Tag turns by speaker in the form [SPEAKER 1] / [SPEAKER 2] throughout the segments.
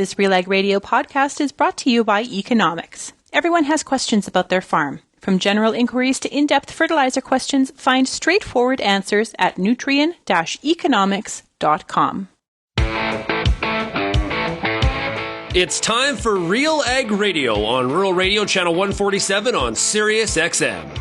[SPEAKER 1] This RealAg Radio podcast is brought to you by Economics. Everyone has questions about their farm. From general inquiries to in-depth fertilizer questions, find straightforward answers at nutrien-economics.com.
[SPEAKER 2] It's time for RealAg Radio on Rural Radio Channel 147 on Sirius XM.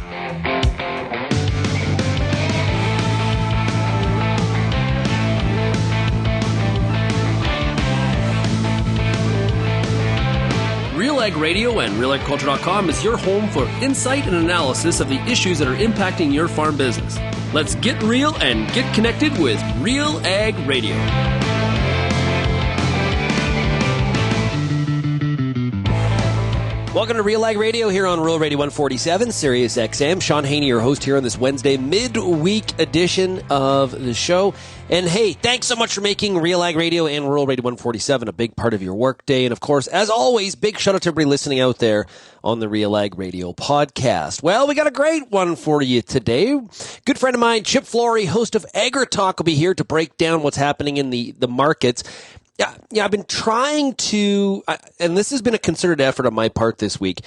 [SPEAKER 2] RealAg Radio and RealAgriculture.com is your home for insight and analysis of the issues that are impacting your farm business. Let's get real and get connected with RealAg Radio. Welcome to RealAg Radio here on Rural Radio 147, Sirius XM. Shaun Haney, your host here on this Wednesday midweek edition of the show. And hey, thanks so much for making RealAg Radio and Rural Radio 147 a big part of your workday. And of course, as always, big shout out to everybody listening out there on the RealAg Radio podcast. Well, we got a great one for you today. Good friend of mine, Chip Flory, host of Agritalk, will be here to break down what's happening in the markets. Yeah, I've been trying to, and this has been a concerted effort on my part this week.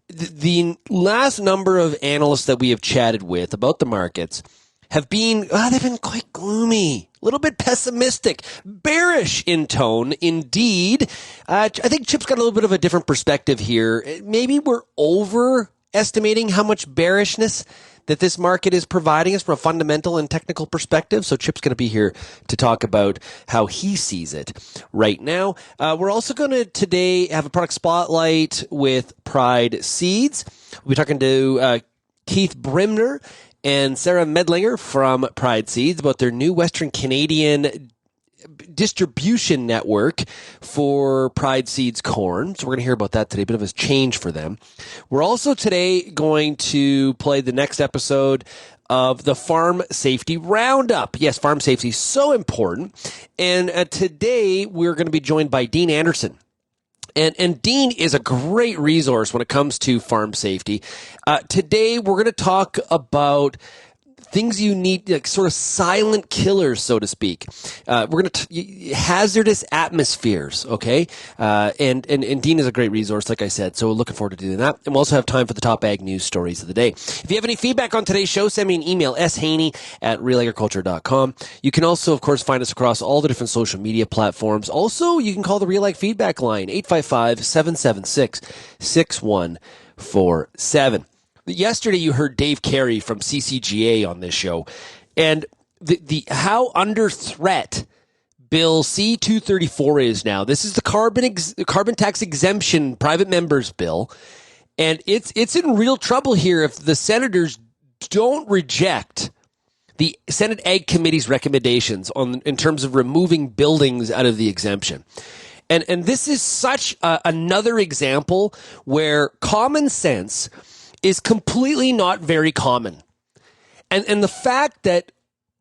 [SPEAKER 2] The last number of analysts that we have chatted with about the markets have been, they've been quite gloomy, a little bit pessimistic, bearish in tone, indeed. I think Chip's got a little bit of a different perspective here. Maybe we're overestimating how much bearishness that this market is providing us from a fundamental and technical perspective. So Chip's going to be here to talk about how he sees it right now. We're also going to today have a product spotlight with Pride Seeds. We'll be talking to Keith Bremner and Sara Meidlinger from Pride Seeds about their new Western Canadian distribution network for Pride Seeds corn. So we're going to hear about that today, a bit of a change for them. We're also today going to play the next episode of the Farm Safety Roundup. Yes, farm safety is so important. And today we're going to be joined by Dean Anderson. And Dean is a great resource when it comes to farm safety. Today we're going to talk about things you need, like sort of silent killers, so to speak. We're going to hazardous atmospheres, okay? And Dean is a great resource, like I said, so looking forward to doing that. And we'll also have time for the top ag news stories of the day. If you have any feedback on today's show, send me an email, shaney@realagriculture.com. You can also, of course, find us across all the different social media platforms. Also, you can call the RealAg feedback line, 855-776-6147. Yesterday, you heard Dave Carey from CCGA on this show, and the how under threat Bill C-234 is now. This is the carbon tax exemption private members bill, and it's in real trouble here if the senators don't reject the Senate Ag Committee's recommendations in terms of removing buildings out of the exemption. And this is such another example where common sense is completely not very common. And the fact that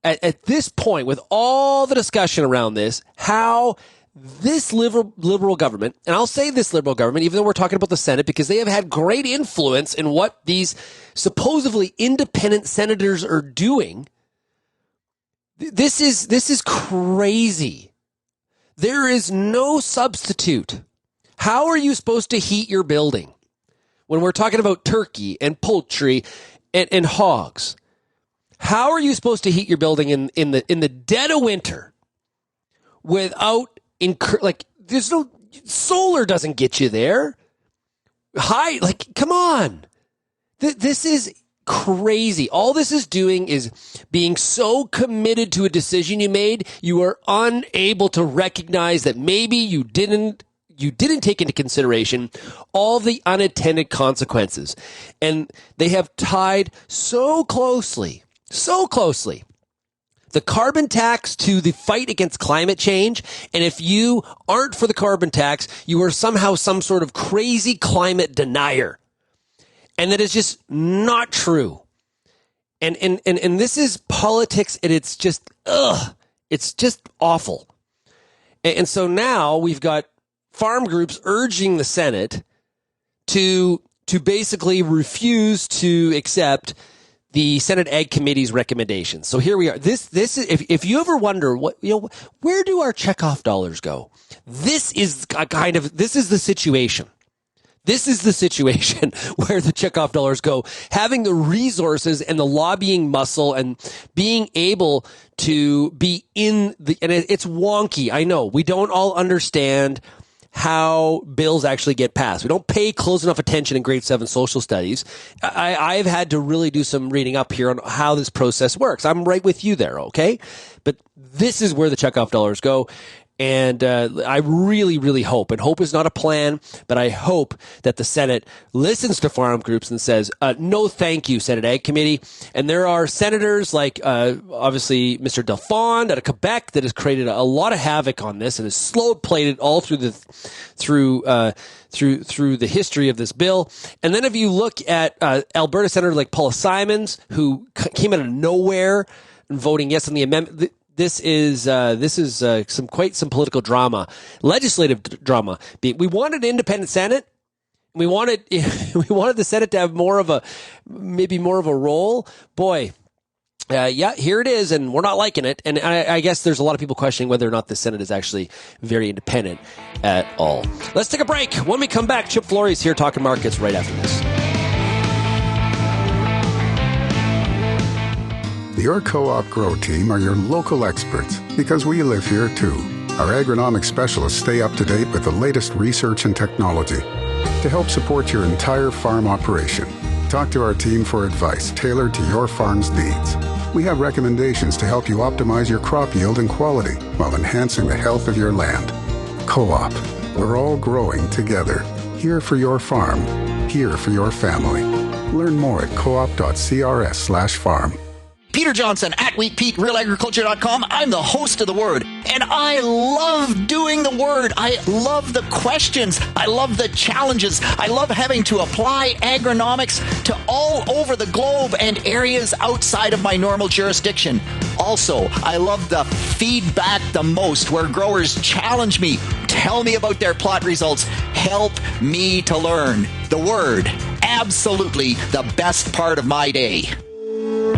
[SPEAKER 2] at this point, with all the discussion around this, how this liberal government, and I'll say this liberal government, even though we're talking about the Senate, because they have had great influence in what these supposedly independent senators are doing, this is crazy. There is no substitute. How are you supposed to heat your building when we're talking about turkey and poultry and hogs? How are you supposed to heat your building in the dead of winter without there's no solar doesn't get you there. Come on. This is crazy. All this is doing is being so committed to a decision you made, you are unable to recognize that maybe you didn't take into consideration all the unintended consequences. And they have tied so closely, the carbon tax to the fight against climate change. And if you aren't for the carbon tax, you are somehow some sort of crazy climate denier. And that is just not true. And this is politics, and it's just, it's just awful. And so now we've got farm groups urging the Senate to basically refuse to accept the Senate Ag Committee's recommendations. So here we are. This is, if you ever wonder where do our checkoff dollars go? This is the situation. This is the situation where the checkoff dollars go. Having the resources and the lobbying muscle and being able to be and it's wonky. I know we don't all understand how bills actually get passed. We don't pay close enough attention in grade 7 social studies. I've had to really do some reading up here on how this process works. I'm right with you there. Okay. But this is where the checkoff dollars go. And I really, really hope, and hope is not a plan, but I hope that the Senate listens to farm groups and says, no thank you, Senate Ag Committee. And there are senators like, obviously, Mr. Delphond out of Quebec that has created a lot of havoc on this and has slow-played it all through the history of this bill. And then if you look at Alberta Senator like Paula Simons, who came out of nowhere and voting yes on the amendment, This is some political drama, legislative drama. We wanted an independent Senate. We wanted the Senate to have maybe more of a role. Boy, here it is, and we're not liking it. And I guess there's a lot of people questioning whether or not the Senate is actually very independent at all. Let's take a break. When we come back, Chip Flory is here talking markets right after this.
[SPEAKER 3] Your Co-op Grow team are your local experts because we live here too. Our agronomic specialists stay up to date with the latest research and technology to help support your entire farm operation. Talk to our team for advice tailored to your farm's needs. We have recommendations to help you optimize your crop yield and quality while enhancing the health of your land. Co-op, we're all growing together. Here for your farm, here for your family. Learn more at coop.crs/farm.
[SPEAKER 4] Peter Johnson at WheatPete, RealAgriculture.com. I'm the host of The Word, and I love doing The Word. I love the questions. I love the challenges. I love having to apply agronomics to all over the globe and areas outside of my normal jurisdiction. Also, I love the feedback the most, where growers challenge me, tell me about their plot results, help me to learn. The Word, absolutely the best part of my day.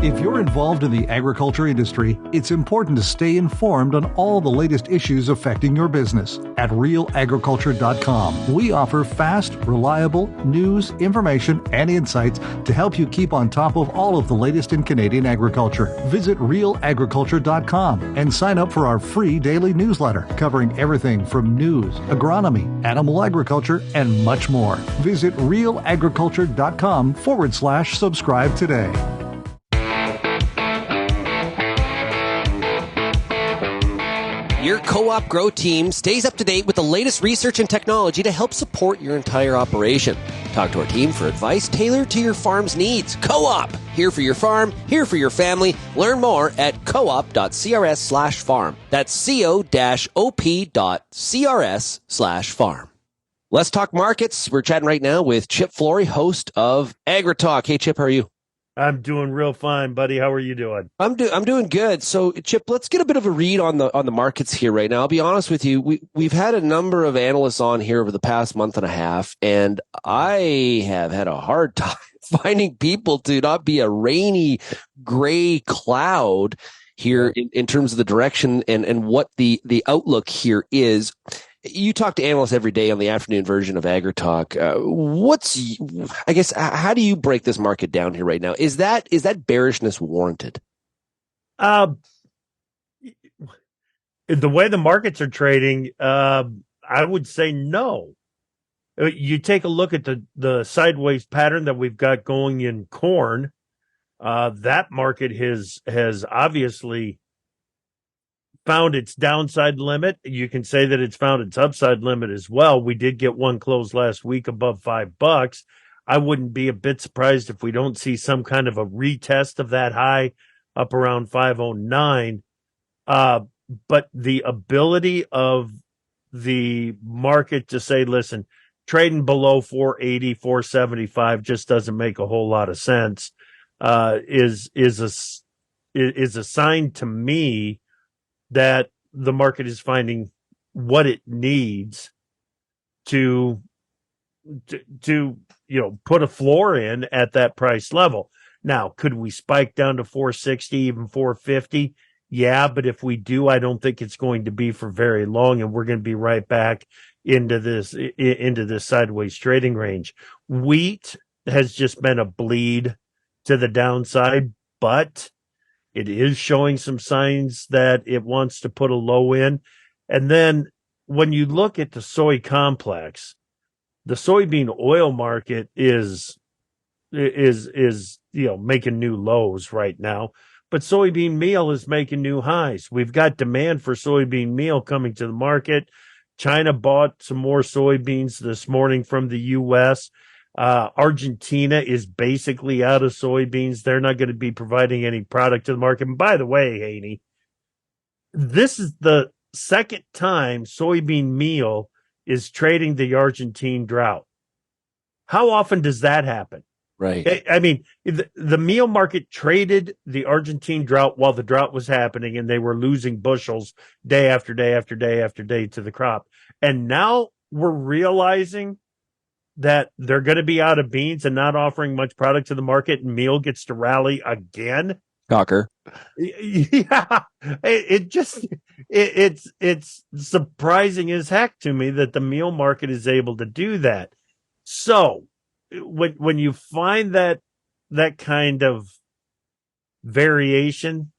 [SPEAKER 5] If you're involved in the agriculture industry, it's important to stay informed on all the latest issues affecting your business. At RealAgriculture.com, we offer fast, reliable news, information, and insights to help you keep on top of all of the latest in Canadian agriculture. Visit RealAgriculture.com and sign up for our free daily newsletter covering everything from news, agronomy, animal agriculture, and much more. Visit RealAgriculture.com/subscribe today.
[SPEAKER 2] Your Co-op Grow team stays up to date with the latest research and technology to help support your entire operation. Talk to our team for advice tailored to your farm's needs. Co-op, here for your farm, here for your family. Learn more at coop.crs/farm. That's co-op.crs/farm. Let's talk markets. We're chatting right now with Chip Flory, host of Agritalk. Hey, Chip, how are you?
[SPEAKER 6] I'm doing real fine, buddy. How are you doing?
[SPEAKER 2] I'm doing good. So, Chip, let's get a bit of a read on the markets here right now. I'll be honest with you. We've had a number of analysts on here over the past month and a half, and I have had a hard time finding people to not be a rainy gray cloud here in terms of the direction and what the outlook here is. You talk to analysts every day on the afternoon version of Agritalk. How do you break this market down here right now? Is that bearishness warranted?
[SPEAKER 6] The way the markets are trading, I would say no. You take a look at the sideways pattern that we've got going in corn. That market has obviously found its downside limit. You can say that it's found its upside limit as well. We did get one close last week above $5. I wouldn't be a bit surprised if we don't see some kind of a retest of that high up around 509. But the ability of the market to say, listen, trading below 480, 475 just doesn't make a whole lot of sense, is a sign to me that the market is finding what it needs to put a floor in at that price level. Now, could we spike down to 460, even 450? Yeah, but if we do, I don't think it's going to be for very long, and we're going to be right back into this sideways trading range. Wheat has just been a bleed to the downside, but it is showing some signs that it wants to put a low in. And then when you look at the soy complex, the soybean oil market is making new lows right now, but soybean meal is making new highs. We've got demand for soybean meal coming to the market. China bought some more soybeans this morning from the U.S. Argentina is basically out of soybeans. They're not going to be providing any product to the market. And by the way, Haney, this is the second time soybean meal is trading the Argentine drought. How often does that happen?
[SPEAKER 2] Right.
[SPEAKER 6] I mean, the meal market traded the Argentine drought while the drought was happening, and they were losing bushels day after day after day after day to the crop. And now we're realizing that they're going to be out of beans and not offering much product to the market, and meal gets to rally again.
[SPEAKER 2] Cocker.
[SPEAKER 6] Yeah, it's surprising as heck to me that the meal market is able to do that. So when you find that kind of variation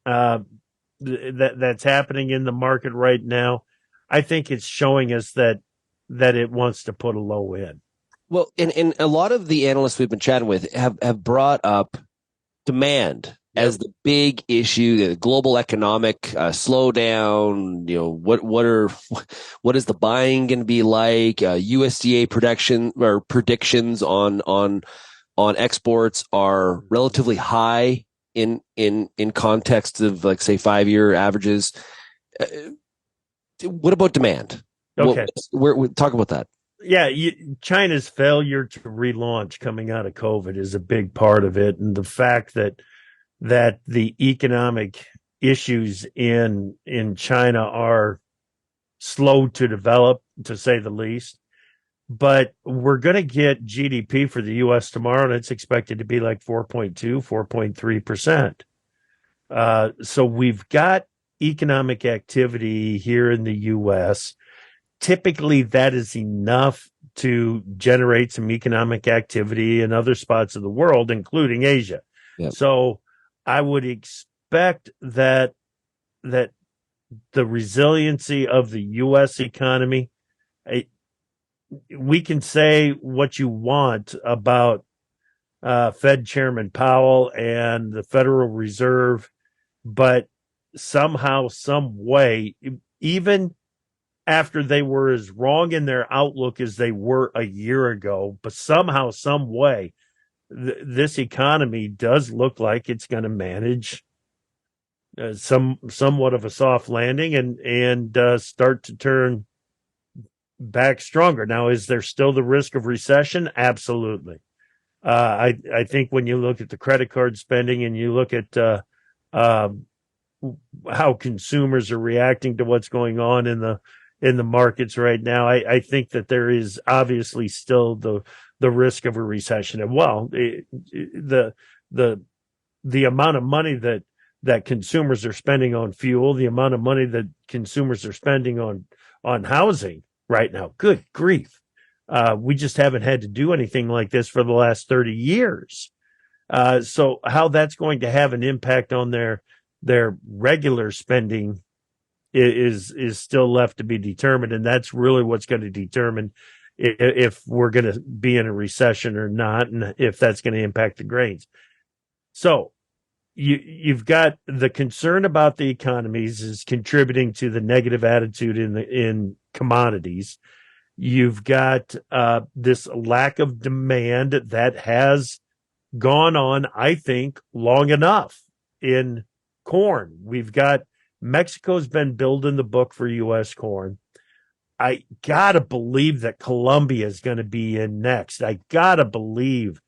[SPEAKER 6] that's happening in the market right now, I think it's showing us that it wants to put a low in.
[SPEAKER 2] Well, and a lot of the analysts we've been chatting with have brought up demand as the big issue, the global economic slowdown. You know, what is the buying going to be like? USDA predictions on exports are relatively high in context of, like, say, 5-year averages. What about demand?
[SPEAKER 6] Okay,
[SPEAKER 2] we're talk about that.
[SPEAKER 6] Yeah, China's failure to relaunch coming out of COVID is a big part of it, and the fact that the economic issues in China are slow to develop, to say the least. But we're going to get GDP for the U.S. tomorrow, and it's expected to be like 4.2, 4.3%. So we've got economic activity here in the U.S. Typically, that is enough to generate some economic activity in other spots of the world, including Asia.
[SPEAKER 2] Yep.
[SPEAKER 6] So I would expect that the resiliency of the U.S. economy, we can say what you want about Fed Chairman Powell and the Federal Reserve, but somehow, some way, even after they were as wrong in their outlook as they were a year ago, but somehow, some way, this economy does look like it's going to manage somewhat of a soft landing and start to turn back stronger. Now, is there still the risk of recession? Absolutely. I think when you look at the credit card spending and you look at how consumers are reacting to what's going on in the markets right now, I think that there is obviously still the risk of a recession. And the amount of money that consumers are spending on fuel, the amount of money that consumers are spending on housing right now, good grief. We just haven't had to do anything like this for the last 30 years. So how that's going to have an impact on their regular spending is still left to be determined. And that's really what's going to determine if we're going to be in a recession or not, and if that's going to impact the grains. So you've got the concern about the economies is contributing to the negative attitude in commodities. You've got this lack of demand that has gone on, I think, long enough in corn. We've got Mexico's been building the book for U.S. corn. I gotta believe that Colombia is going to be in next. I gotta believe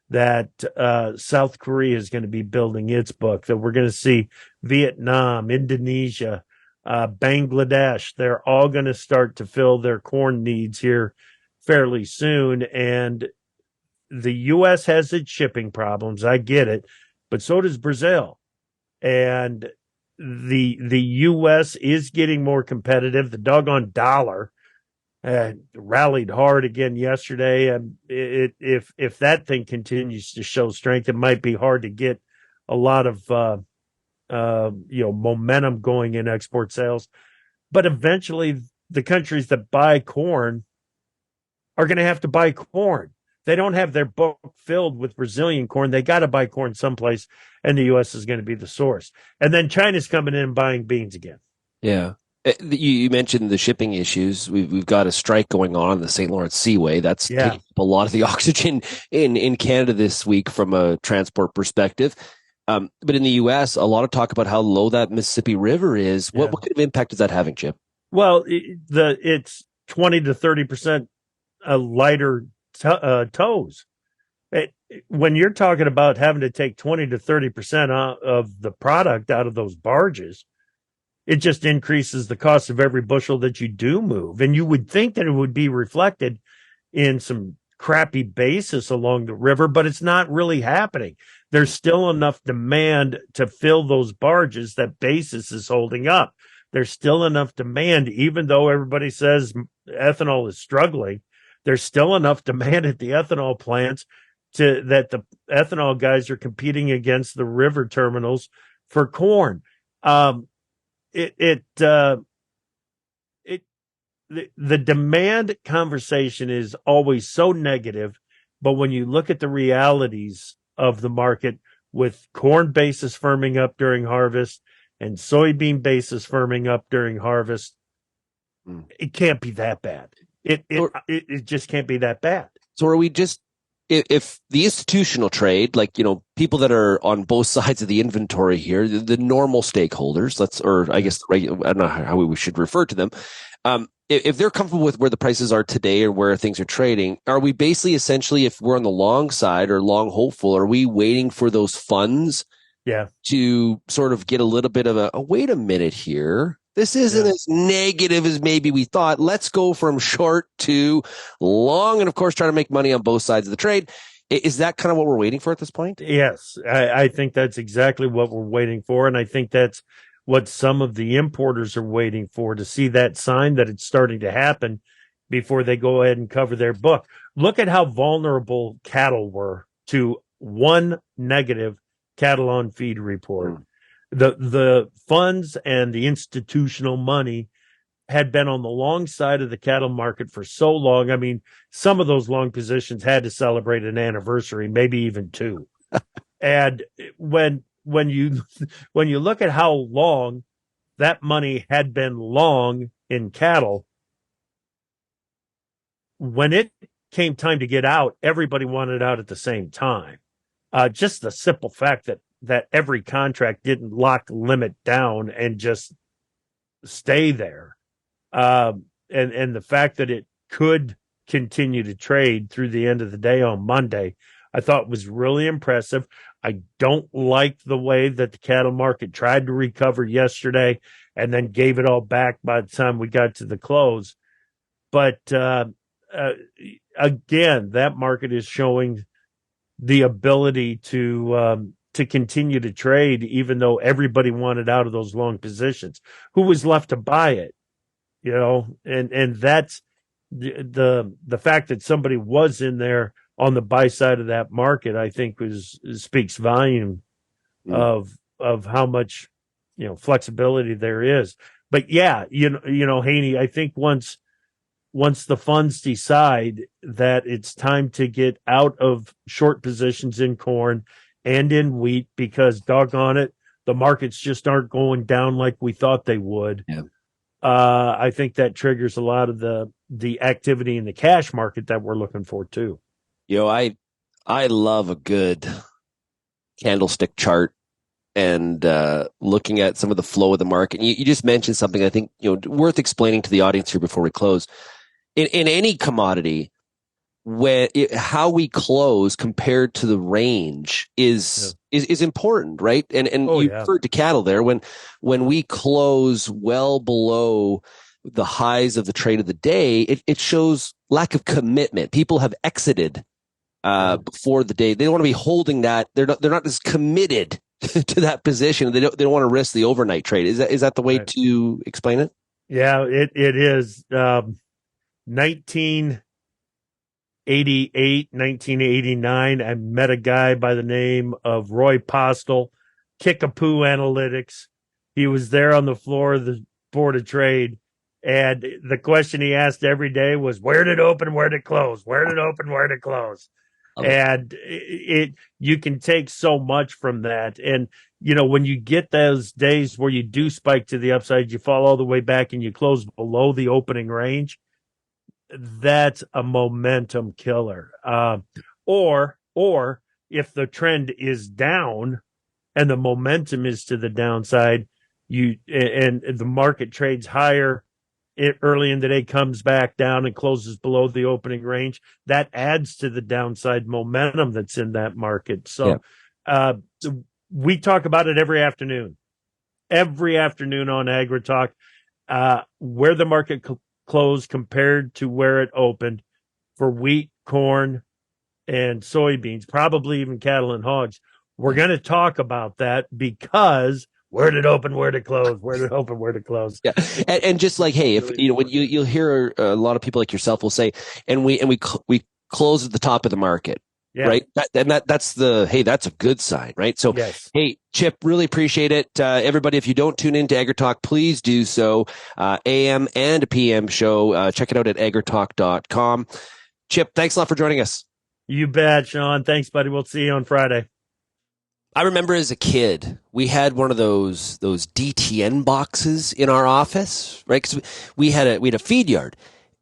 [SPEAKER 6] that South Korea is going to be building its book, that we're going to see Vietnam, Indonesia, Bangladesh. They're all going to start to fill their corn needs here fairly soon. And the U.S. has its shipping problems. I get it, but so does Brazil. And the U.S. is getting more competitive. The doggone dollar rallied hard again yesterday. And if that thing continues to show strength, it might be hard to get a lot of momentum going in export sales. But eventually, the countries that buy corn are going to have to buy corn. They don't have their book filled with Brazilian corn. They got to buy corn someplace, and the U.S. is going to be the source. And then China's coming in and buying beans again.
[SPEAKER 2] Yeah. You mentioned the shipping issues. We've got a strike going on the St. Lawrence Seaway. That's taking up a lot of the oxygen in Canada this week from a transport perspective. But in the U.S., a lot of talk about how low that Mississippi River is. What kind of impact is that having, Chip?
[SPEAKER 6] Well, it's 20 to 30% lighter tows. When you're talking about having to take 20 to 30% of the product out of those barges, it just increases the cost of every bushel that you do move. And you would think that it would be reflected in some crappy basis along the river, but it's not really happening. There's still enough demand to fill those barges that basis is holding up. There's still enough demand, even though everybody says ethanol is struggling. There's still enough demand at the ethanol plants that the ethanol guys are competing against the river terminals for corn. The demand conversation is always so negative, but when you look at the realities of the market, with corn basis firming up during harvest and soybean basis firming up during harvest, it can't be that bad. It just can't be that bad.
[SPEAKER 2] So are we just, if the institutional trade, like, people that are on both sides of the inventory here, the normal stakeholders, I don't know how we should refer to them. If they're comfortable with where the prices are today or where things are trading, are we basically essentially, if we're on the long side or long hopeful, are we waiting for those funds to sort of get a little bit of wait a minute here? This isn't as negative as maybe we thought. Let's go from short to long and, of course, try to make money on both sides of the trade. Is that kind of what we're waiting for at this point?
[SPEAKER 6] Yes, I think that's exactly what we're waiting for. And I think that's what some of the importers are waiting for, to see that sign that it's starting to happen before they go ahead and cover their book. Look at how vulnerable cattle were to one negative cattle on feed report. The funds and the institutional money had been on the long side of the cattle market for so long. I mean, some of those long positions had to celebrate an anniversary, maybe even two. And when you look at how long that money had been long in cattle, when it came time to get out, everybody wanted out at the same time. Just the simple fact that every contract didn't lock limit down and just stay there. And the fact that it could continue to trade through the end of the day on Monday, I thought was really impressive. I don't like the way that the cattle market tried to recover yesterday and then gave it all back by the time we got to the close. But again, that market is showing the ability to continue to trade, even though everybody wanted out of those long positions. Who was left to buy it? And that's the fact that somebody was in there on the buy side of that market, I think speaks volume of how much, flexibility there is. But Haney, I think once the funds decide that it's time to get out of short positions in corn and in wheat, because doggone it, the markets just aren't going down like we thought they would.
[SPEAKER 2] Yeah.
[SPEAKER 6] I think that triggers a lot of the activity in the cash market that we're looking for too.
[SPEAKER 2] I love a good candlestick chart and looking at some of the flow of the market. You just mentioned something I think worth explaining to the audience here before we close. In any commodity, how we close compared to the range is important, right? And you referred to cattle there. When we close well below the highs of the trade of the day, it shows lack of commitment. People have exited before the day. They don't want to be holding that. They're not as committed to that position. They don't want to risk the overnight trade. Is that the way to explain it?
[SPEAKER 6] Yeah, it is. 1988, 1989, I met a guy by the name of Roy Postel, Kickapoo Analytics. He was there on the floor of the Board of Trade, and the question he asked every day was, where did it open, where did it close? Where did it open, where did it close? And you can take so much from that. And, when you get those days where you do spike to the upside, you fall all the way back and you close below the opening range, that's a momentum killer. Or if the trend is down and the momentum is to the downside, and the market trades higher, it early in the day comes back down and closes below the opening range, that adds to the downside momentum that's in that market. So we talk about it every afternoon on Agritalk, where the market closed compared to where it opened for wheat, corn, and soybeans, probably even cattle and hogs. We're going to talk about that because where did it open, where did it close, where did it open, where did it close? Yeah,
[SPEAKER 2] and just like, hey, if when you'll hear a lot of people like yourself will say, and we close at the top of the market, right? That's that's a good sign, right? So, hey, Chip, really appreciate it. Everybody, if you don't tune into Agritalk, please do so. AM and PM show. Check it out at agritalk.com. Chip, thanks a lot for joining us.
[SPEAKER 6] You bet, Shaun. Thanks, buddy. We'll see you on Friday.
[SPEAKER 2] I remember as a kid, we had one of those DTN boxes in our office, right? Because we had a feed yard,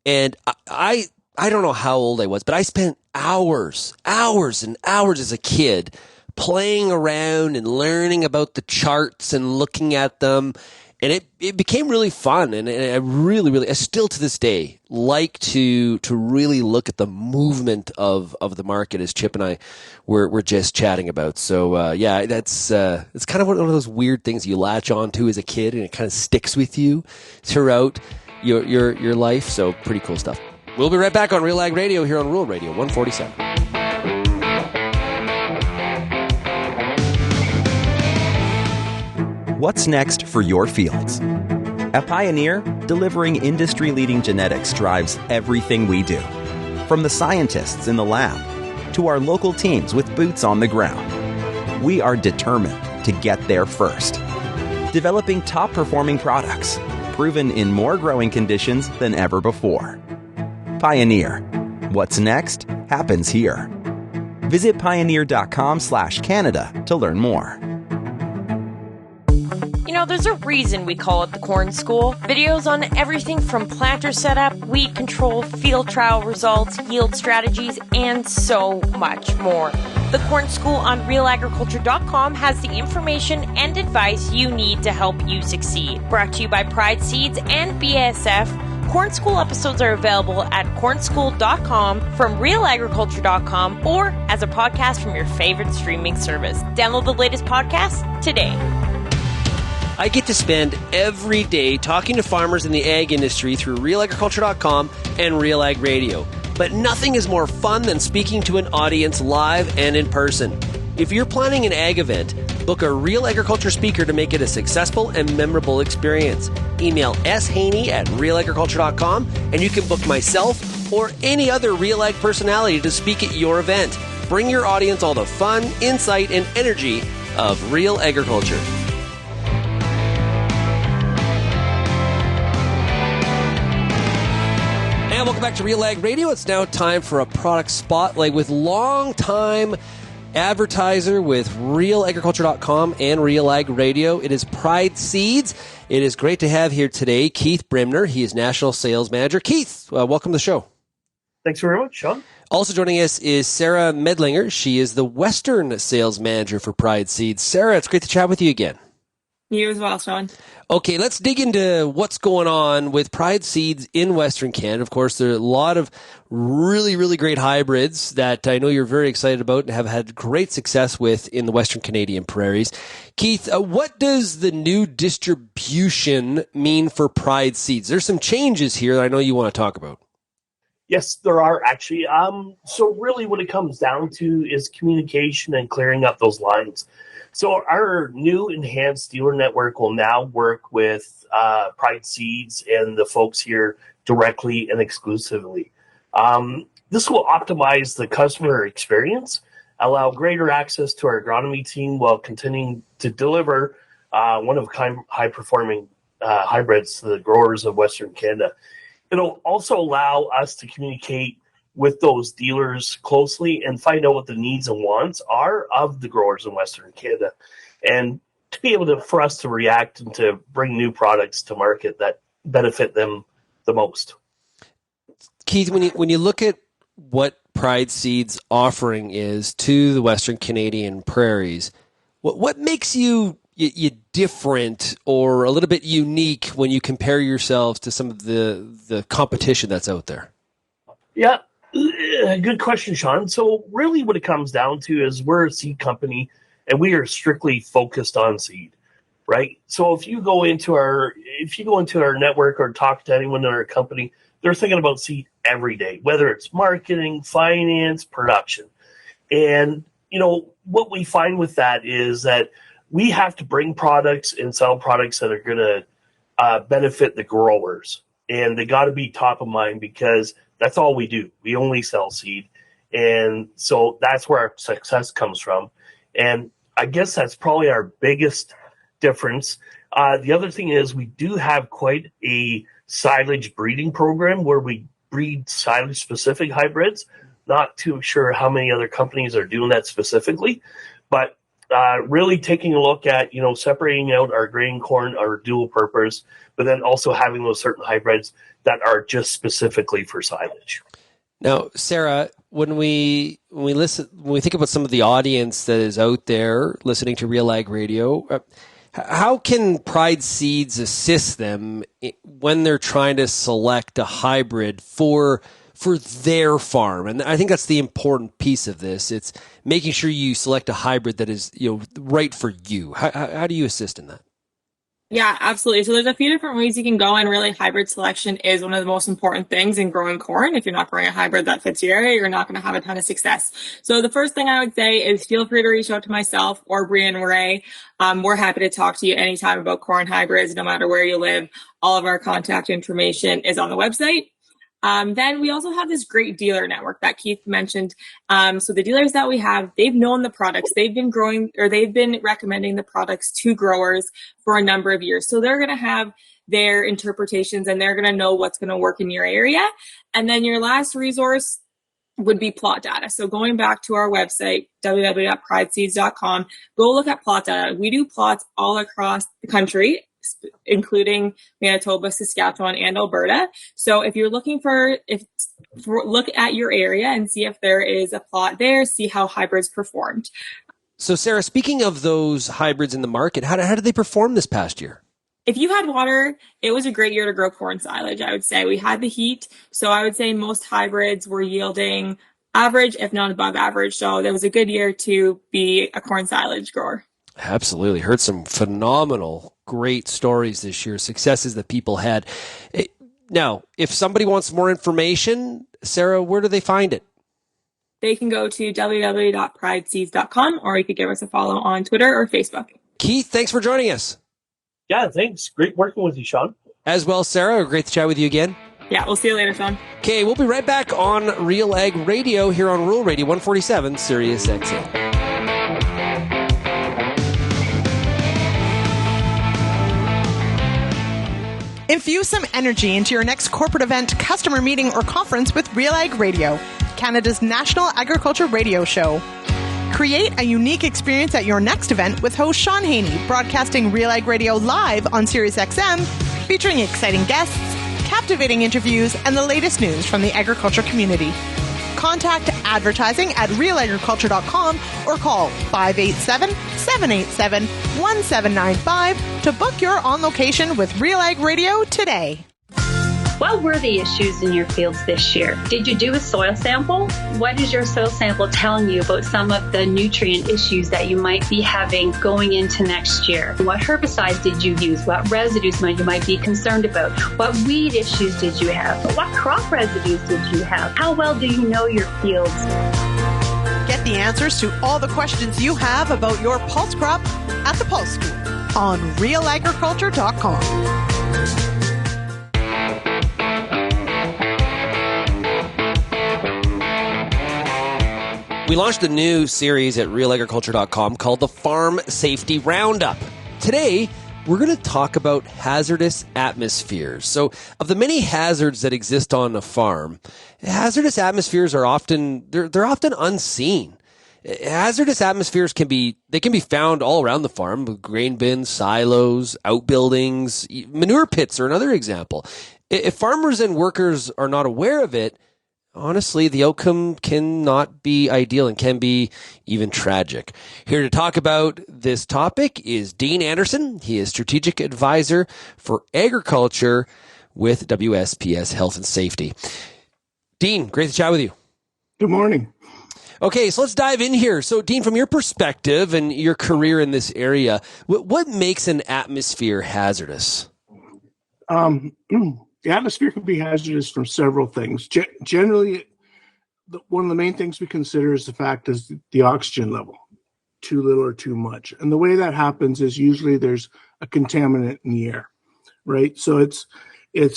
[SPEAKER 2] and I don't know how old I was, but I spent hours and hours as a kid playing around and learning about the charts and looking at them, and it became really fun. And I really, I still to this day like to really look at the movement of the market, as Chip and I were just chatting about. So that's it's kind of one of those weird things you latch onto as a kid, and it kind of sticks with you throughout your life. So pretty cool stuff. We'll be right back on RealAg Radio here on Rural Radio 147.
[SPEAKER 7] What's next for your fields? At Pioneer, delivering industry-leading genetics drives everything we do. From the scientists in the lab to our local teams with boots on the ground, we are determined to get there first. Developing top-performing products, proven in more growing conditions than ever before. Pioneer. What's next happens here. Visit pioneer.com/Canada to learn more.
[SPEAKER 8] There's a reason we call it the Corn School. Videos on everything from planter setup, weed control, field trial results, yield strategies, and so much more. The Corn School on RealAgriculture.com has the information and advice you need to help you succeed. Brought to you by Pride Seeds and BASF, Corn School episodes are available at cornschool.com, from RealAgriculture.com, or as a podcast from your favorite streaming service. Download the latest podcast today.
[SPEAKER 2] I get to spend every day talking to farmers in the ag industry through RealAgriculture.com and RealAg Radio. But nothing is more fun than speaking to an audience live and in person. If you're planning an ag event, book a Real Agriculture speaker to make it a successful and memorable experience. Email shaney@realagriculture.com and you can book myself or any other Real Ag personality to speak at your event. Bring your audience all the fun, insight, and energy of Real Agriculture. And welcome back to RealAg Radio. It's now time for a product spotlight with long-time advertiser with RealAgriculture.com and RealAg Radio. It is Pride Seeds. It is great to have here today Keith Bremner. He is National Sales Manager. Keith, welcome to the show.
[SPEAKER 9] Thanks very much, Shaun.
[SPEAKER 2] Also joining us is Sara Meidlinger. She is the Western Sales Manager for Pride Seeds. Sara, it's great to chat with you again.
[SPEAKER 10] You as well, Shaun.
[SPEAKER 2] Okay, let's dig into what's going on with Pride Seeds in Western Canada. Of course, there are a lot of really, really great hybrids that I know you're very excited about and have had great success with in the Western Canadian prairies. Keith, what does the new distribution mean for Pride Seeds? There's some changes here that I know you want to talk about.
[SPEAKER 9] Yes, there are actually. So really what it comes down to is communication and clearing up those lines. So our new enhanced dealer network will now work with Pride Seeds and the folks here directly and exclusively. This will optimize the customer experience, allow greater access to our agronomy team while continuing to deliver one of high-performing hybrids to the growers of Western Canada. It'll also allow us to communicate with those dealers closely and find out what the needs and wants are of the growers in Western Canada, and to be able for us to react and to bring new products to market that benefit them the most.
[SPEAKER 2] Keith, when you look at what Pride Seeds' offering is to the Western Canadian prairies, what makes you different or a little bit unique when you compare yourselves to some of the competition that's out there?
[SPEAKER 9] Yeah, good question, Shaun. So really what it comes down to is we're a seed company and we are strictly focused on seed, right? So if you go into our network or talk to anyone in our company, they're thinking about seed every day, whether it's marketing, finance, production. And, what we find with that is that we have to bring products and sell products that are going to benefit the growers. And they got to be top of mind because that's all we do. We only sell seed. And so that's where our success comes from. And I guess that's probably our biggest difference. The other thing is we do have quite a silage breeding program where we breed silage specific hybrids. Not too sure how many other companies are doing that specifically, but really taking a look at, separating out our grain corn, our dual purpose, but then also having those certain hybrids that are just specifically for silage.
[SPEAKER 2] Now, Sara, when we think about some of the audience that is out there listening to RealAg Radio, how can Pride Seeds assist them when they're trying to select a hybrid for their farm? And I think that's the important piece of this. It's making sure you select a hybrid that is right for you. How do you assist in that?
[SPEAKER 10] Yeah, absolutely. So there's a few different ways you can go, and really hybrid selection is one of the most important things in growing corn. If you're not growing a hybrid that fits your area, you're not going to have a ton of success. So the first thing I would say is feel free to reach out to myself or Brian Ray. We're happy to talk to you anytime about corn hybrids, no matter where you live. All of our contact information is on the website. Then we also have this great dealer network that Keith mentioned. So the dealers that we have, they've known the products. They've been growing, or they've been recommending the products to growers for a number of years. So they're going to have their interpretations and they're going to know what's going to work in your area. And then your last resource would be plot data. So going back to our website, www.prideseeds.com, go look at plot data. We do plots all across the country, including Manitoba, Saskatchewan, and Alberta. So if you're looking look at your area and see if there is a plot there, see how hybrids performed.
[SPEAKER 2] So Sara, speaking of those hybrids in the market, how did they perform this past year?
[SPEAKER 10] If you had water, it was a great year to grow corn silage, I would say. We had the heat, so I would say most hybrids were yielding average, if not above average. So that was a good year to be a corn silage grower.
[SPEAKER 2] Absolutely. Heard some phenomenal, great stories this year, successes that people had. Now, if somebody wants more information, Sara, where do they find it?
[SPEAKER 10] They can go to www.prideseeds.com, or you could give us a follow on Twitter or Facebook.
[SPEAKER 2] Keith, thanks for joining us.
[SPEAKER 9] Yeah, thanks. Great working with you, Shaun.
[SPEAKER 2] As well, Sara. Great to chat with you again.
[SPEAKER 10] Yeah, we'll see you later, Shaun.
[SPEAKER 2] Okay, we'll be right back on RealAg Radio here on Rural Radio 147, Sirius XM.
[SPEAKER 11] Infuse some energy into your next corporate event, customer meeting, or conference with RealAg Radio, Canada's national agriculture radio show. Create a unique experience at your next event with host Shaun Haney, broadcasting RealAg Radio live on Sirius XM, featuring exciting guests, captivating interviews, and the latest news from the agriculture community. Contact advertising at realagriculture.com or call 587-787-1795 to book your on location with RealAg Radio today.
[SPEAKER 12] What were the issues in your fields this year? Did you do a soil sample? What is your soil sample telling you about some of the nutrient issues that you might be having going into next year? What herbicides did you use? What residues you might be concerned about? What weed issues did you have? What crop residues did you have? How well do you know your fields?
[SPEAKER 11] Get the answers to all the questions you have about your pulse crop at the Pulse School on RealAgriculture.com.
[SPEAKER 2] We launched a new series at RealAgriculture.com called the Farm Safety Roundup. Today, we're going to talk about hazardous atmospheres. So, of the many hazards that exist on a farm, hazardous atmospheres are often they're often unseen. Hazardous atmospheres can be found all around the farm, with grain bins, silos, outbuildings, manure pits are another example. If farmers and workers are not aware of it, honestly, the outcome cannot be ideal and can be even tragic. Here to talk about this topic is Dean Anderson. He is Strategic Advisor for Agriculture with WSPS Health and Safety. Dean, great to chat with you.
[SPEAKER 13] Good morning.
[SPEAKER 2] Okay, so let's dive in here. So, Dean, from your perspective and your career in this area, what makes an atmosphere hazardous?
[SPEAKER 13] The atmosphere can be hazardous from several things. Generally, one of the main things we consider is the fact is the oxygen level, too little or too much. And the way that happens is usually there's a contaminant in the air, right? So it's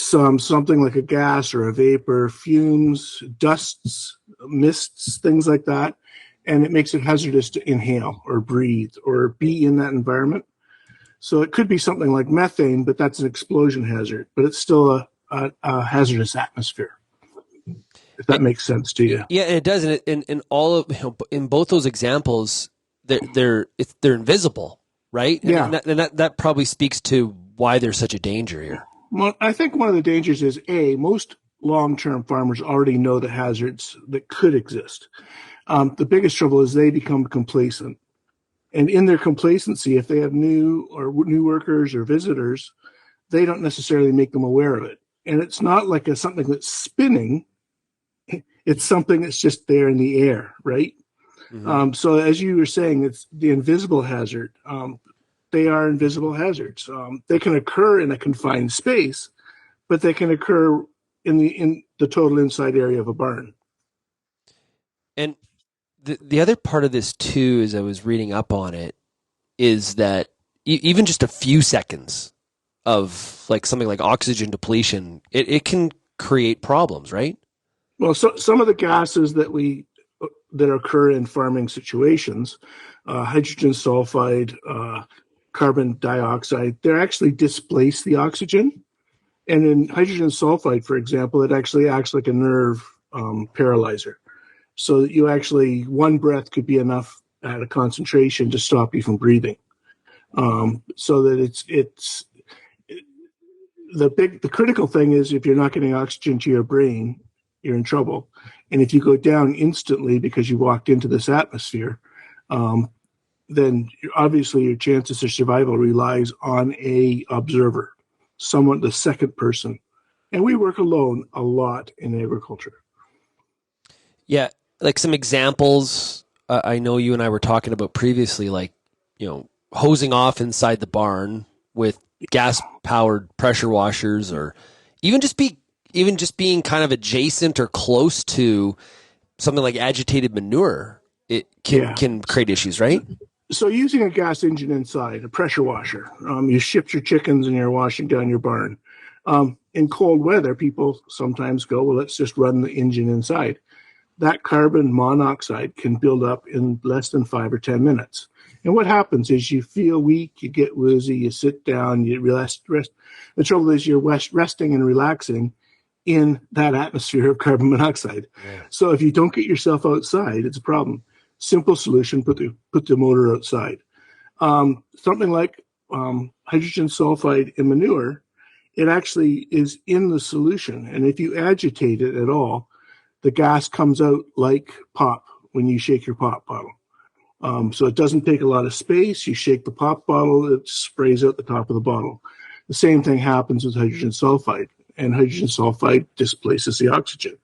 [SPEAKER 13] something like a gas or a vapor, fumes, dusts, mists, things like that, and it makes it hazardous to inhale or breathe or be in that environment. So it could be something like methane, but that's an explosion hazard, but it's still a hazardous atmosphere. If that makes sense to you.
[SPEAKER 2] Yeah, it does. And in all of in both those examples, they're invisible, right?
[SPEAKER 13] Yeah,
[SPEAKER 2] and that probably speaks to why there's such a danger here.
[SPEAKER 13] Well, I think one of the dangers is most long-term farmers already know the hazards that could exist. The biggest trouble is they become complacent. And in their complacency, if they have new workers or visitors, they don't necessarily make them aware of it. And it's not like something that's spinning. It's something that's just there in the air, right? Mm-hmm. So as you were saying, it's the invisible hazard. They are invisible hazards. They can occur in a confined space, but they can occur in the total inside area of a barn.
[SPEAKER 2] And the other part of this too, as I was reading up on it, is that even just a few seconds of like something like oxygen depletion, it can create problems, right?
[SPEAKER 13] Well, so some of the gases that occur in farming situations, hydrogen sulfide, carbon dioxide, they actually displace the oxygen. And in hydrogen sulfide, for example, it actually acts like a nerve paralyzer. So that you actually, one breath could be enough at a concentration to stop you from breathing. So that the critical thing is if you're not getting oxygen to your brain, you're in trouble. And if you go down instantly because you walked into this atmosphere, then obviously your chances of survival relies on a observer, someone, the second person. And we work alone a lot in agriculture.
[SPEAKER 2] Yeah, like some examples I know you and I were talking about previously, like, hosing off inside the barn with gas-powered pressure washers, or even just being kind of adjacent or close to something like agitated manure. It can create issues, right?
[SPEAKER 13] So using a gas engine inside, a pressure washer, you shipped your chickens and you're washing down your barn. In cold weather, people sometimes go, well, let's just run the engine inside. That carbon monoxide can build up in less than 5 or 10 minutes. And what happens is you feel weak, you get woozy, you sit down, you rest. The trouble is you're resting and relaxing in that atmosphere of carbon monoxide. Yeah. So if you don't get yourself outside, it's a problem. Simple solution, put the motor outside. Something like hydrogen sulfide in manure, it actually is in the solution. And if you agitate it at all, the gas comes out like pop when you shake your pop bottle. So it doesn't take a lot of space. You shake the pop bottle, it sprays out the top of the bottle. The same thing happens with hydrogen sulfide. and hydrogen sulfide displaces the oxygen.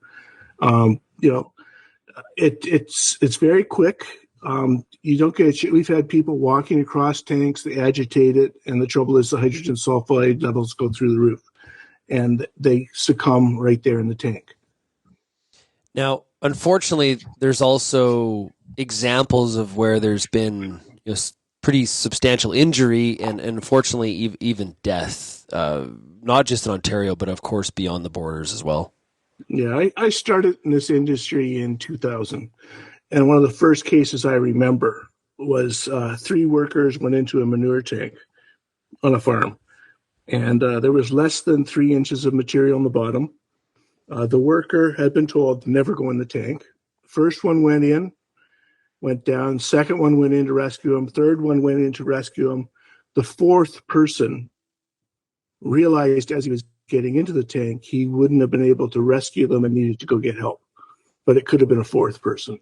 [SPEAKER 13] It's very quick. You don't get. We've had people walking across tanks, they agitate it, and the trouble is the hydrogen sulfide levels go through the roof, and they succumb right there in the tank.
[SPEAKER 2] Now, unfortunately, there's also examples of where there's been pretty substantial injury and unfortunately even death, not just in Ontario, but of course beyond the borders as well.
[SPEAKER 13] Yeah, I started in this industry in 2000, and one of the first cases I remember was 3 workers went into a manure tank on a farm, and there was less than 3 inches of material on the bottom. The worker had been told to never go in the tank. First one went in, went down. Second one went in to rescue him. Third one went in to rescue him. The fourth person realized as he was getting into the tank, he wouldn't have been able to rescue them and needed to go get help. But it could have been a fourth person.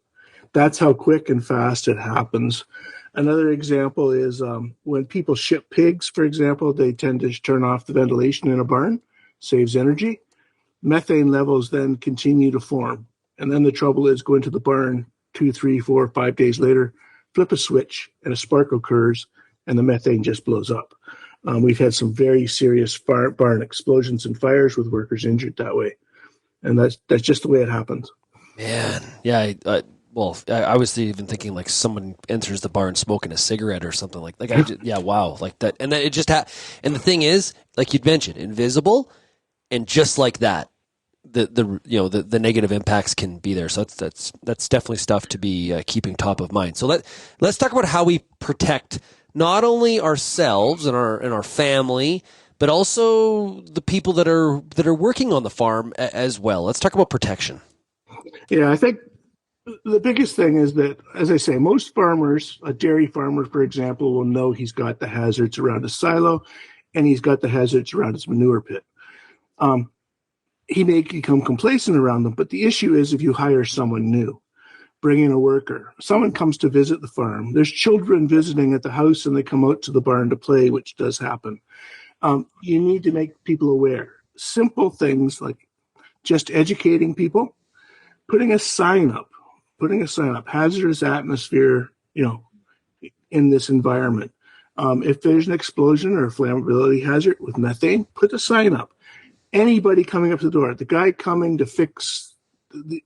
[SPEAKER 13] That's how quick and fast it happens. Another example is when people ship pigs, for example, they tend to turn off the ventilation in a barn, saves energy. Methane levels then continue to form. And then the trouble is go into the barn 2, 3, 4, 5 days later, flip a switch and a spark occurs and the methane just blows up. We've had some very serious barn explosions and fires with workers injured that way. And that's just the way it happens.
[SPEAKER 2] Man, yeah. I was even thinking like someone enters the barn smoking a cigarette or something like yeah, wow, like that. And it just and the thing is, like you'd mentioned, invisible, and just like that, the negative impacts can be there. So that's definitely stuff to be keeping top of mind. So let's talk about how we protect not only ourselves and our family, but also the people that are working on the farm as well. Let's talk about protection.
[SPEAKER 13] Yeah, I think the biggest thing is that, as I say, most farmers, a dairy farmer, for example, will know he's got the hazards around his silo and he's got the hazards around his manure pit. He may become complacent around them, but the issue is if you hire someone new, bring in a worker, someone comes to visit the farm, there's children visiting at the house and they come out to the barn to play, which does happen. You need to make people aware. Simple things like just educating people, putting a sign up, hazardous atmosphere, in this environment. If there's an explosion or a flammability hazard with methane, put a sign up. Anybody coming up to the door, the guy coming to fix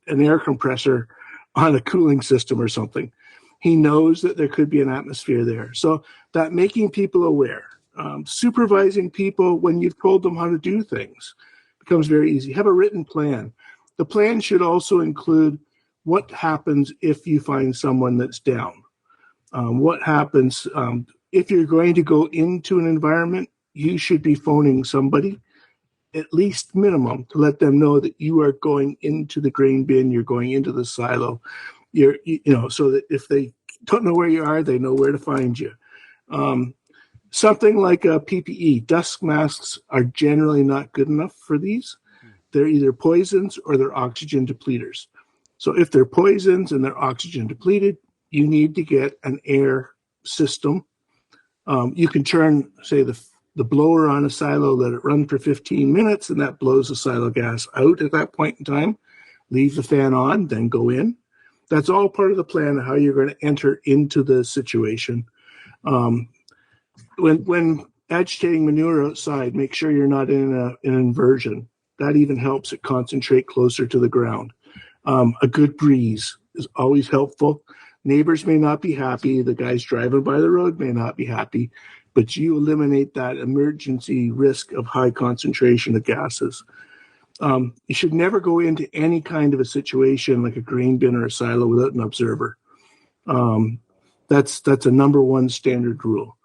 [SPEAKER 13] an air compressor on a cooling system or something, he knows that there could be an atmosphere there. So that making people aware, supervising people when you've told them how to do things becomes very easy. Have a written plan. The plan should also include what happens if you find someone that's down. What happens if you're going to go into an environment, you should be phoning somebody, at least minimum, to let them know that you are going into the grain bin, you're going into the silo, so that if they don't know where you are, they know where to find you. Something like a PPE, dust masks are generally not good enough for these. They're either poisons or they're oxygen depleters. So if they're poisons and they're oxygen depleted, you need to get an air system. You can turn, say, the blower on a silo, let it run for 15 minutes, and that blows the silo gas out at that point in time. Leave the fan on, then go in. That's all part of the plan of how you're going to enter into the situation. When agitating manure outside, make sure you're not in an inversion. That even helps it concentrate closer to the ground. A good breeze is always helpful. Neighbors may not be happy. The guys driving by the road may not be happy, but you eliminate that emergency risk of high concentration of gases. You should never go into any kind of a situation like a grain bin or a silo without an observer. That's a number one standard rule.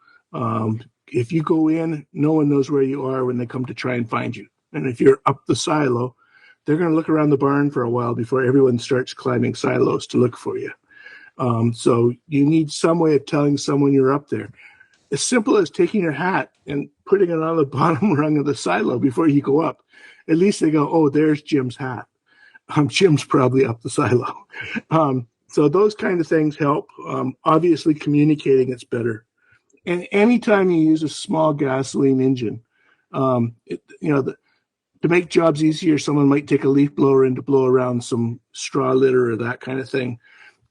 [SPEAKER 13] If you go in, no one knows where you are when they come to try and find you. And if you're up the silo, they're going to look around the barn for a while before everyone starts climbing silos to look for you. So you need some way of telling someone you're up there. As simple as taking your hat and putting it on the bottom rung of the silo before you go up. At least they go, oh, there's Jim's hat. Jim's probably up the silo. So those kind of things help. Obviously, communicating it's better. And anytime you use a small gasoline engine, the To make jobs easier, someone might take a leaf blower in to blow around some straw litter or that kind of thing.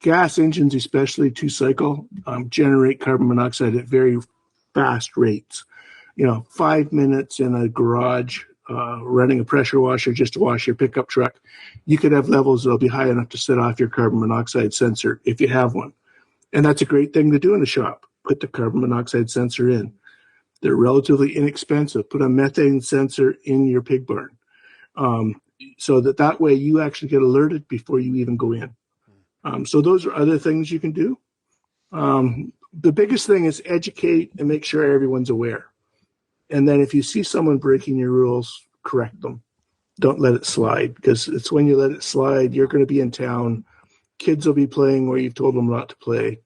[SPEAKER 13] Gas engines, especially two-cycle, generate carbon monoxide at very fast rates. 5 minutes in a garage running a pressure washer just to wash your pickup truck, you could have levels that'll be high enough to set off your carbon monoxide sensor if you have one. And that's a great thing to do in a shop. Put the carbon monoxide sensor in. They're relatively inexpensive. Put a methane sensor in your pig barn, so that way you actually get alerted before you even go in. So those are other things you can do. The biggest thing is educate and make sure everyone's aware. And then if you see someone breaking your rules, correct them. Don't let it slide, because it's when you let it slide, you're going to be in town. Kids will be playing where you've told them not to play,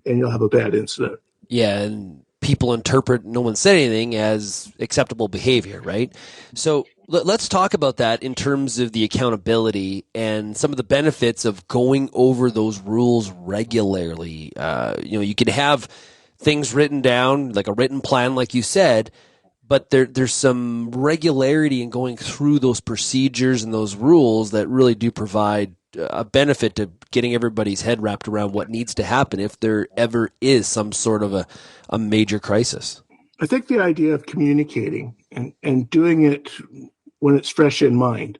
[SPEAKER 13] and you'll have a bad incident.
[SPEAKER 2] Yeah, and people interpret no one said anything as acceptable behavior, right? So let's talk about that in terms of the accountability and some of the benefits of going over those rules regularly. You can have things written down, like a written plan, like you said, but there's some regularity in going through those procedures and those rules that really do provide a benefit to getting everybody's head wrapped around what needs to happen if there ever is some sort of a major crisis.
[SPEAKER 13] I think the idea of communicating and doing it when it's fresh in mind.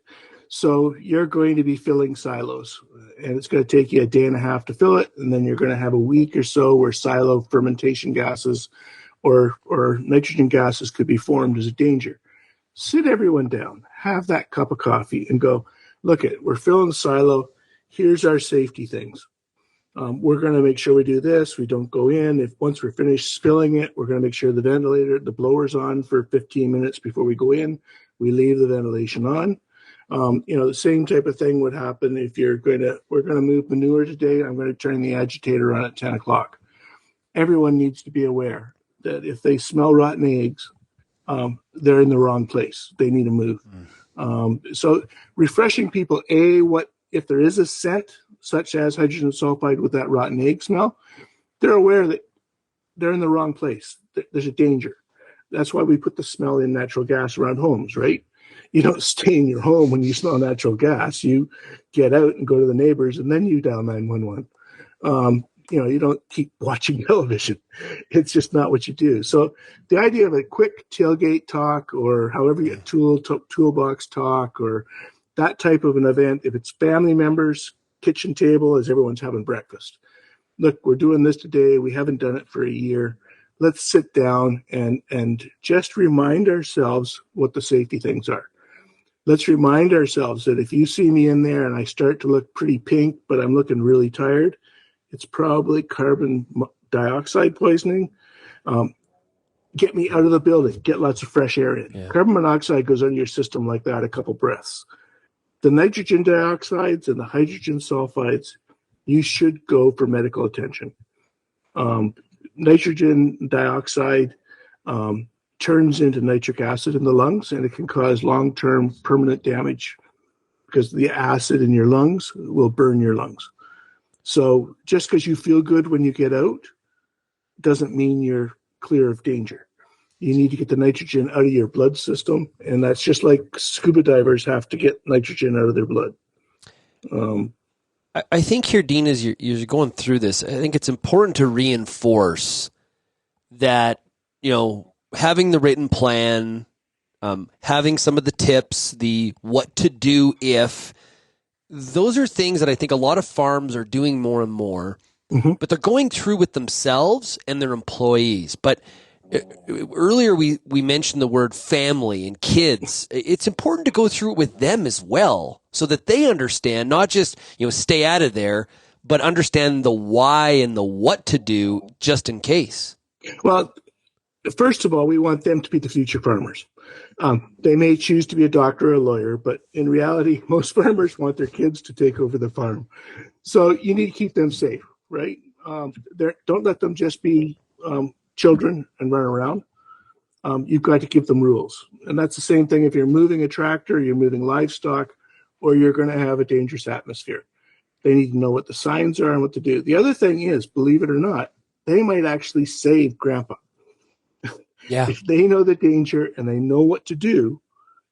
[SPEAKER 13] So you're going to be filling silos, and it's going to take you a day and a half to fill it, and then you're going to have a week or so where silo fermentation gases or nitrogen gases could be formed as a danger. Sit everyone down, have that cup of coffee, and go, look, we're filling the silo. Here's our safety things. We're going to make sure we do this. We don't go in. Once we're finished spilling it, we're going to make sure the blower's on for 15 minutes before we go in. We leave the ventilation on. The same type of thing would happen if we're going to move manure today. I'm going to turn the agitator on at 10 o'clock. Everyone needs to be aware that if they smell rotten eggs, they're in the wrong place. They need to move. So refreshing people, what if there is a scent such as hydrogen sulfide with that rotten egg smell, they're aware that they're in the wrong place. There's a danger. That's why we put the smell in natural gas around homes, right? You don't stay in your home when you smell natural gas. You get out and go to the neighbors, and then you dial 911. You don't keep watching television. It's just not what you do. So the idea of a quick tailgate talk, or however you toolbox talk, or that type of an event, if it's family members, kitchen table as everyone's having breakfast. Look, we're doing this today. We haven't done it for a year. Let's sit down and just remind ourselves what the safety things are. Let's remind ourselves that if you see me in there and I start to look pretty pink, but I'm looking really tired, it's probably carbon dioxide poisoning. Get me out of the building. Get lots of fresh air in. Yeah. Carbon monoxide goes on your system like that a couple breaths. The nitrogen dioxides and the hydrogen sulfides, you should go for medical attention. Nitrogen dioxide turns into nitric acid in the lungs, and it can cause long-term permanent damage because the acid in your lungs will burn your lungs. So just because you feel good when you get out doesn't mean you're clear of danger. You need to get the nitrogen out of your blood system, and that's just like scuba divers have to get nitrogen out of their blood.
[SPEAKER 2] I think here, Dean, as you're going through this, I think it's important to reinforce that, having the written plan, having some of the tips, the what to do if, those are things that I think a lot of farms are doing more and more, but they're going through with themselves and their employees. But earlier we mentioned the word family and kids. It's important to go through it with them as well so that they understand, not just, stay out of there, but understand the why and the what to do just in case.
[SPEAKER 13] Well, first of all, we want them to be the future farmers. They may choose to be a doctor or a lawyer, but in reality, most farmers want their kids to take over the farm. So you need to keep them safe, right? Don't let them just be children and run around. You've got to give them rules. And that's the same thing if you're moving a tractor, you're moving livestock, or you're going to have a dangerous atmosphere. They need to know what the signs are and what to do. The other thing is, believe it or not, they might actually save grandpa.
[SPEAKER 2] Yeah.
[SPEAKER 13] If they know the danger and they know what to do,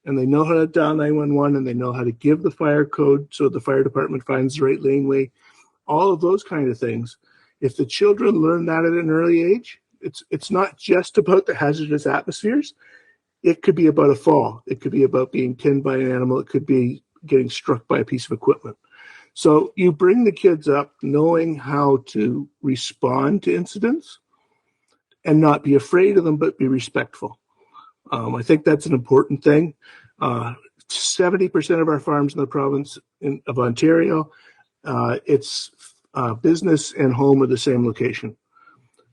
[SPEAKER 13] and they know how to dial 911, and they know how to give the fire code so the fire department finds the right laneway, all of those kind of things. If the children learn that at an early age, it's not just about the hazardous atmospheres. It could be about a fall. It could be about being pinned by an animal. It could be getting struck by a piece of equipment. So you bring the kids up knowing how to respond to incidents and not be afraid of them, but be respectful. I think that's an important thing. 70% of our farms in the province of Ontario, it's business and home are the same location.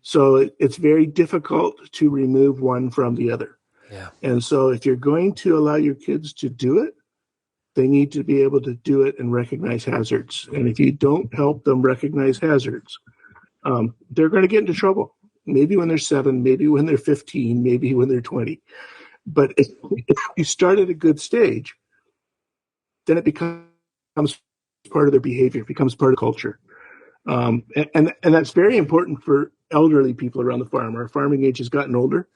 [SPEAKER 13] So it's very difficult to remove one from the other.
[SPEAKER 2] Yeah.
[SPEAKER 13] And so if you're going to allow your kids to do it, they need to be able to do it and recognize hazards. And if you don't help them recognize hazards, they're going to get into trouble. Maybe when they're 7, maybe when they're 15, maybe when they're 20. But if you start at a good stage, then it becomes part of their behavior, it becomes part of culture. And that's very important for elderly people around the farm. Our farming age has gotten older.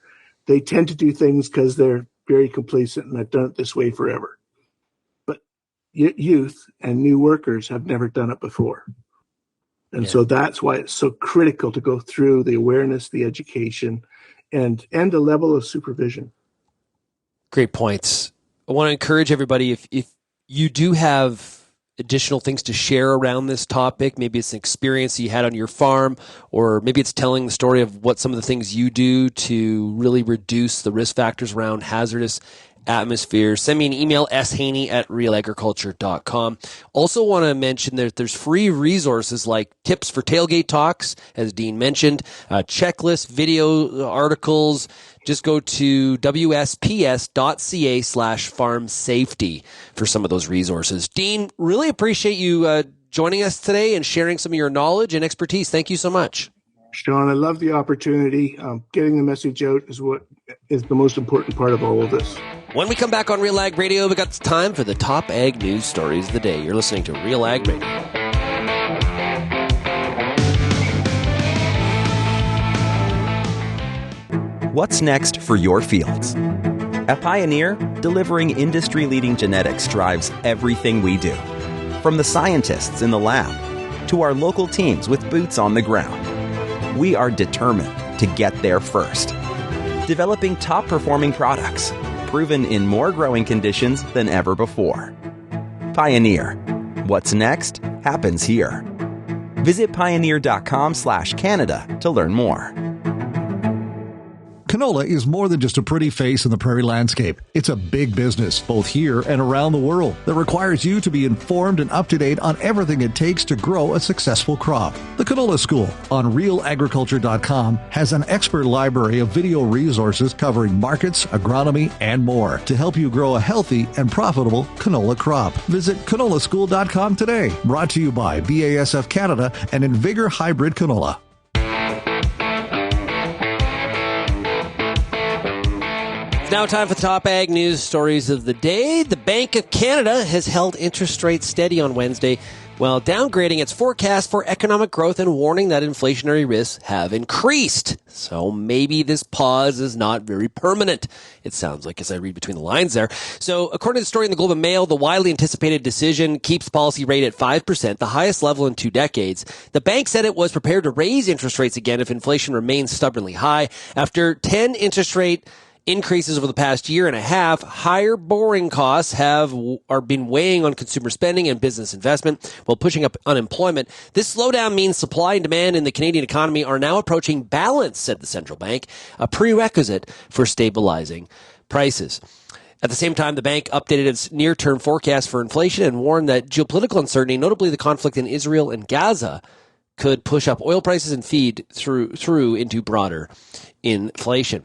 [SPEAKER 13] They tend to do things because they're very complacent and have done it this way forever. But youth and new workers have never done it before. And so that's why it's so critical to go through the awareness, the education, and the level of supervision.
[SPEAKER 2] Great points. I want to encourage everybody, if you do have additional things to share around this topic, maybe it's an experience you had on your farm, or maybe it's telling the story of what some of the things you do to really reduce the risk factors around hazardous atmospheres, send me an email, shaney@realagriculture.com. Also want to mention that there's free resources like tips for tailgate talks, as Dean mentioned, checklists, video articles. Just go to wsps.ca/farm safety for some of those resources. Dean, really appreciate you joining us today and sharing some of your knowledge and expertise. Thank you so much.
[SPEAKER 13] Shaun, I love the opportunity. Getting the message out is what is the most important part of all of this.
[SPEAKER 2] When we come back on Real Ag Radio, we got time for the top ag news stories of the day. You're listening to Real Ag Radio.
[SPEAKER 7] What's next for your fields? At Pioneer, delivering industry-leading genetics drives everything we do. From the scientists in the lab to our local teams with boots on the ground, we are determined to get there first. Developing top-performing products, proven in more growing conditions than ever before. Pioneer. What's next happens here. Visit pioneer.com/Canada to learn more.
[SPEAKER 5] Canola is more than just a pretty face in the prairie landscape. It's a big business, both here and around the world, that requires you to be informed and up to date on everything it takes to grow a successful crop. The Canola School on RealAgriculture.com has an expert library of video resources covering markets, agronomy, and more to help you grow a healthy and profitable canola crop. Visit canolaschool.com today. Brought to you by BASF Canada and Invigor Hybrid Canola.
[SPEAKER 2] Now time for the top ag news stories of the day. The Bank of Canada has held interest rates steady on Wednesday while downgrading its forecast for economic growth and warning that inflationary risks have increased. So maybe this pause is not very permanent. It sounds like, as I read between the lines there. So according to the story in the Globe and Mail, the widely anticipated decision keeps policy rate at 5%, the highest level in 2 decades. The bank said it was prepared to raise interest rates again if inflation remains stubbornly high. After 10 interest rate increases over the past year and a half, higher borrowing costs are been weighing on consumer spending and business investment while pushing up unemployment. This slowdown means supply and demand in the Canadian economy are now approaching balance, said the central bank, a prerequisite for stabilizing prices. At the same time, the bank updated its near-term forecast for inflation and warned that geopolitical uncertainty, notably the conflict in Israel and Gaza, could push up oil prices and feed through into broader inflation.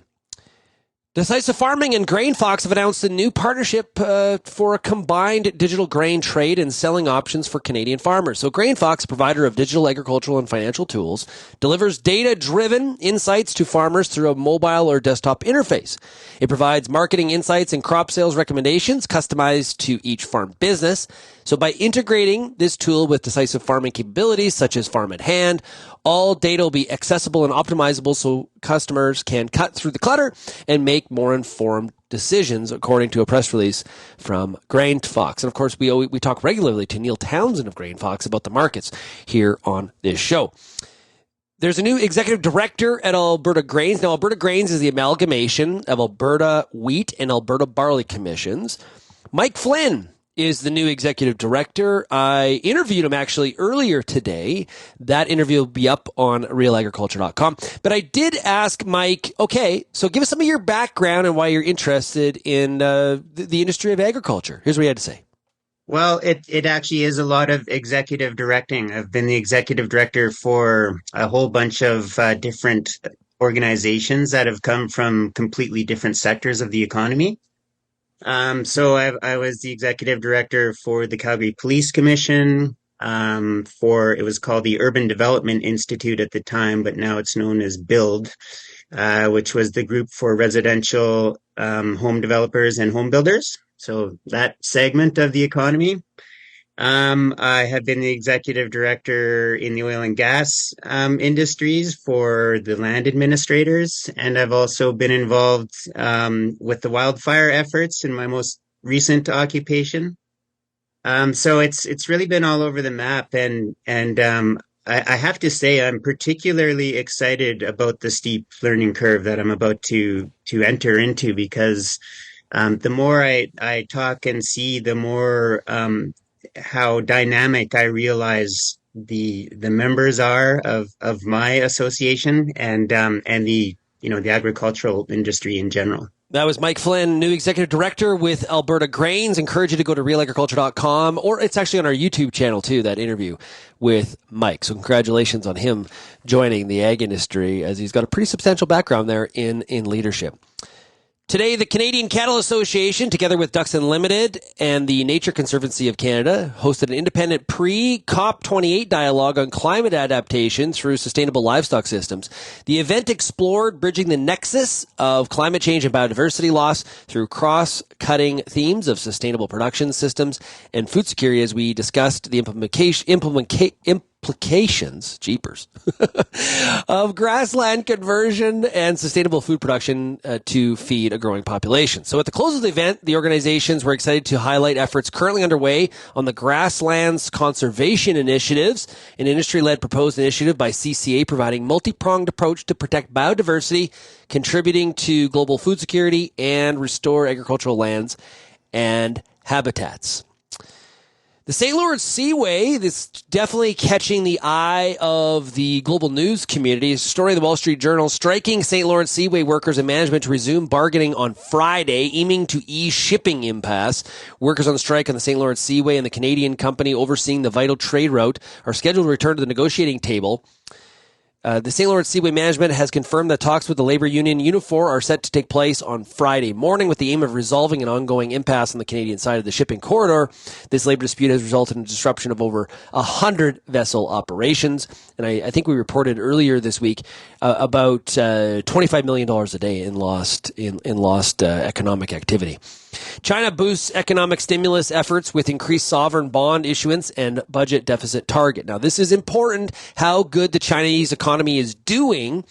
[SPEAKER 2] Decisive Farming and GrainFox have announced a new partnership for a combined digital grain trade and selling options for Canadian farmers. So GrainFox, a provider of digital agricultural and financial tools, delivers data-driven insights to farmers through a mobile or desktop interface. It provides marketing insights and crop sales recommendations customized to each farm business. So by integrating this tool with Decisive Farming capabilities such as Farm at Hand, all data will be accessible and optimizable so customers can cut through the clutter and make more informed decisions, according to a press release from Grain Fox. And of course, we talk regularly to Neil Townsend of Grain Fox about the markets here on this show. There's a new executive director at Alberta Grains. Now, Alberta Grains is the amalgamation of Alberta Wheat and Alberta Barley Commissions. Mike Flynn is the new executive director. I interviewed him actually earlier today. That interview will be up on RealAgriculture.com. But I did ask Mike, okay, so give us some of your background and why you're interested in the industry of agriculture. Here's what he had to say.
[SPEAKER 14] Well, it actually is a lot of executive directing. I've been the executive director for a whole bunch of different organizations that have come from completely different sectors of the economy. So I was the executive director for the Calgary Police Commission, it was called the Urban Development Institute at the time, but now it's known as BUILD, which was the group for residential home developers and home builders. So that segment of the economy. I have been the executive director in the oil and gas industries for the land administrators, and I've also been involved with the wildfire efforts in my most recent occupation. So it's really been all over the map, and I have to say I'm particularly excited about the steep learning curve that I'm about to enter into, because the more I talk and see, the more how dynamic I realize the members are of my association and the agricultural industry in general.
[SPEAKER 2] That was Mike Flynn, new executive director with Alberta Grains. Encourage you to go to RealAgriculture.com, or it's actually on our YouTube channel too, that interview with Mike. So congratulations on him joining the ag industry, as he's got a pretty substantial background there in leadership. Today, the Canadian Cattle Association, together with Ducks Unlimited and the Nature Conservancy of Canada, hosted an independent pre-COP28 dialogue on climate adaptation through sustainable livestock systems. The event explored bridging the nexus of climate change and biodiversity loss through cross-cutting themes of sustainable production systems and food security, as we discussed the implications, jeepers, of grassland conversion and sustainable food production to feed a growing population. So at the close of the event, the organizations were excited to highlight efforts currently underway on the Grasslands Conservation Initiatives, an industry-led proposed initiative by CCA providing multi-pronged approach to protect biodiversity, contributing to global food security, and restore agricultural lands and habitats. The St. Lawrence Seaway, this definitely catching the eye of the global news community. A story in the Wall Street Journal, striking St. Lawrence Seaway workers and management to resume bargaining on Friday, aiming to ease shipping impasse. Workers on strike on the St. Lawrence Seaway and the Canadian company overseeing the vital trade route are scheduled to return to the negotiating table. The St. Lawrence Seaway Management has confirmed that talks with the labor union Unifor are set to take place on Friday morning with the aim of resolving an ongoing impasse on the Canadian side of the shipping corridor. This labor dispute has resulted in a disruption of over 100 vessel operations. And I think we reported earlier this week about $25 million a day in lost economic activity. China boosts economic stimulus efforts with increased sovereign bond issuance and budget deficit target. Now, this is important, how good the Chinese economy is doing,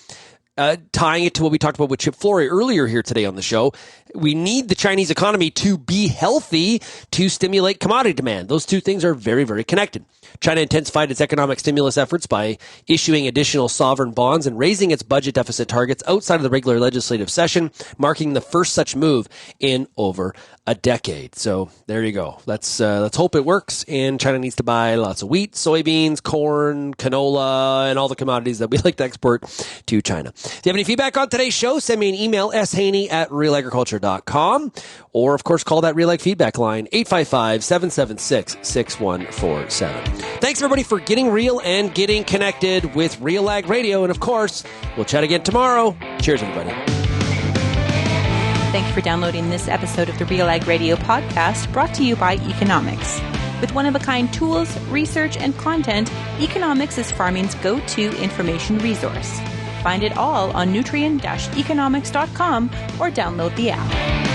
[SPEAKER 2] tying it to what we talked about with Chip Flory earlier here today on the show. We need the Chinese economy to be healthy to stimulate commodity demand. Those two things are very, very connected. China intensified its economic stimulus efforts by issuing additional sovereign bonds and raising its budget deficit targets outside of the regular legislative session, marking the first such move in over a decade. So there you go. Let's hope it works. And China needs to buy lots of wheat, soybeans, corn, canola, and all the commodities that we like to export to China. If you have any feedback on today's show, send me an email, shaney@realagriculture.com, or of course call that RealAg feedback line, 855-776-6147. Thanks everybody for getting real and getting connected with RealAg Radio. And of course, we'll chat again tomorrow. Cheers, everybody.
[SPEAKER 1] Thank you for downloading this episode of the RealAg Radio podcast, brought to you by Economics. With one-of-a-kind tools, research, and content, Economics is farming's go-to information resource. Find it all on nutrient-economics.com or download the app.